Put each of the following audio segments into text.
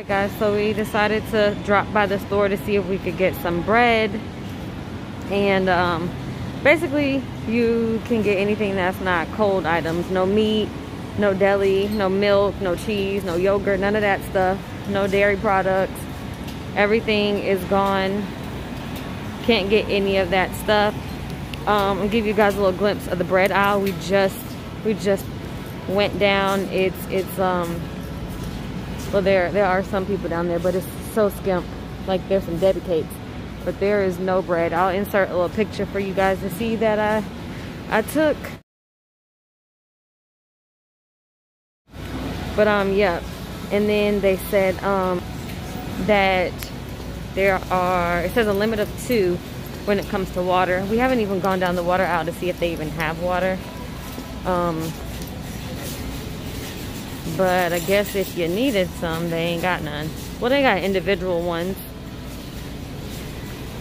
Guys, so we decided to drop by the store to see if we could get some bread, and basically you can get anything that's not cold items. No meat, no deli, no milk, no cheese, no yogurt, none of that stuff. No dairy products. Everything is gone. Can't get any of that stuff. I'll give you guys a little glimpse of the bread aisle. We just went down. It's well, there are some people down there, but it's so skimp. Like, there's some Debbie cakes, but there is no bread. I'll insert a little picture for you guys to see that I took. But yeah, and then they said that there are, it says a limit of 2 when it comes to water. We haven't even gone down the water aisle to see if they even have water. But I guess if you needed some, they ain't got none. Well, they got individual ones.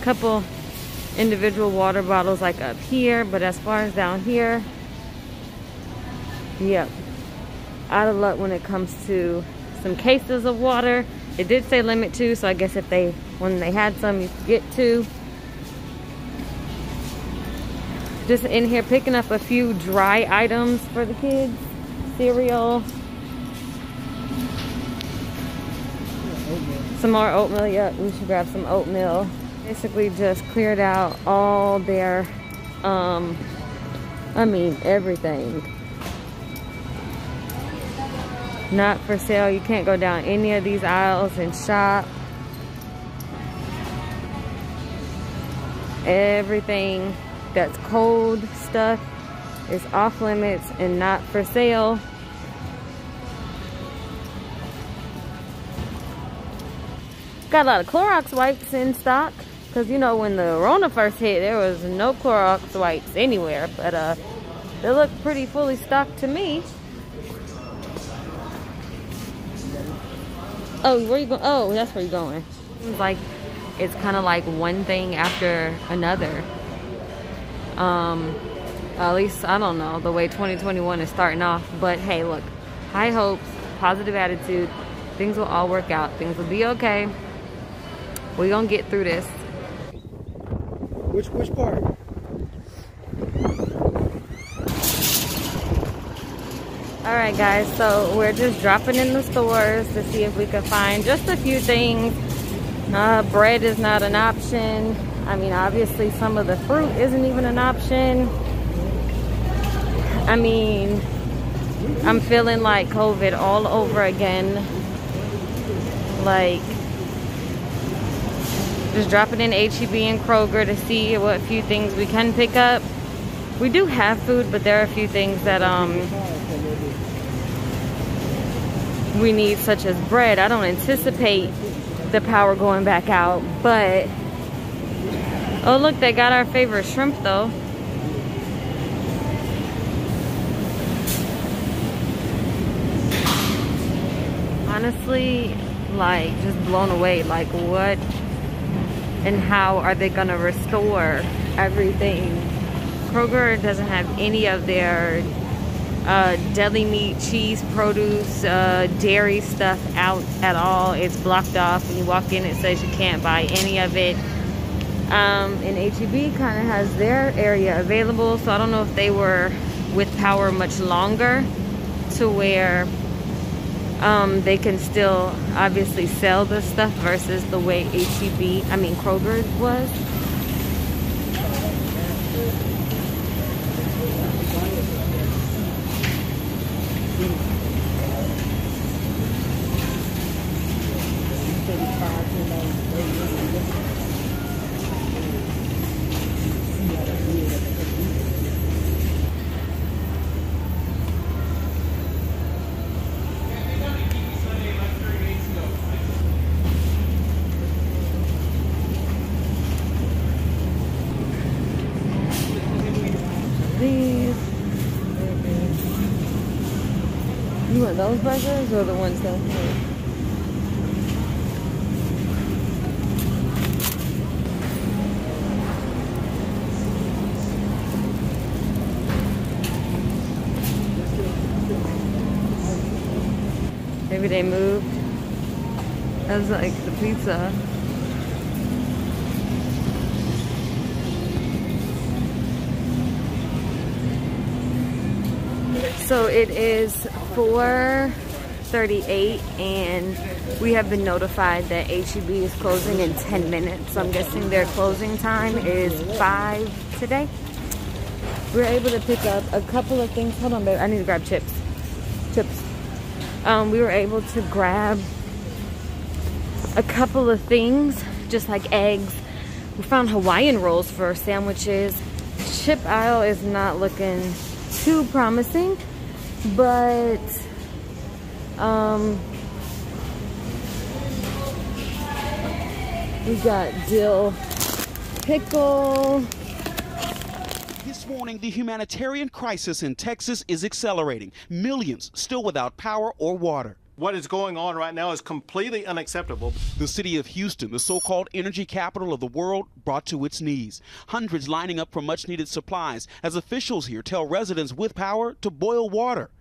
Couple individual water bottles like up here, but as far as down here, yep, out of luck when it comes to some cases of water. It did say limit 2, so I guess if when they had some, you could get 2. Just in here picking up a few dry items for the kids. Cereal. Some more oatmeal. Yeah, we should grab some oatmeal. Basically just cleared out all their, I mean, everything. Not for sale. You can't go down any of these aisles and shop. Everything that's cold stuff is off limits and not for sale. Got a lot of Clorox wipes in stock, because you know when the Rona first hit, there was no Clorox wipes anywhere, but they look pretty fully stocked to me. Oh, where you going? Oh, that's where you're going. Seems like it's kind of like one thing after another. At least, I don't know, the way 2021 is starting off. But hey, look, high hopes, positive attitude. Things will all work out. Things will be okay. We're gonna get through this. Which part? Alright guys, so we're just dropping in the stores to see if we can find just a few things. Bread is not an option. I mean, obviously some of the fruit isn't even an option. I mean, I'm feeling like COVID all over again. Like, just dropping in HEB and Kroger to see what few things we can pick up. We do have food, but there are a few things that we need, such as bread. I don't anticipate the power going back out, but oh look, they got our favorite shrimp though. Honestly, like, just blown away. Like, what and how are they gonna restore everything? Kroger doesn't have any of their deli meat, cheese, produce, dairy stuff out at all. It's blocked off. When you walk in, it says you can't buy any of it. And HEB kind of has their area available, so I don't know if they were with power much longer to where they can still obviously sell this stuff versus the way Kroger was. You want those burgers or the ones down here? Maybe they moved. That's like the pizza. So it is 4:38 and we have been notified that HEB is closing in 10 minutes. So I'm guessing their closing time is 5 today. We were able to pick up a couple of things. Hold on, babe. I need to grab chips. We were able to grab a couple of things, just like eggs. We found Hawaiian rolls for sandwiches. Chip aisle is not looking too promising, but we got dill pickle. This morning, the humanitarian crisis in Texas is accelerating. Millions still without power or water. What is going on right now is completely unacceptable. The city of Houston, the so-called energy capital of the world, brought to its knees. Hundreds lining up for much-needed supplies as officials here tell residents with power to boil water.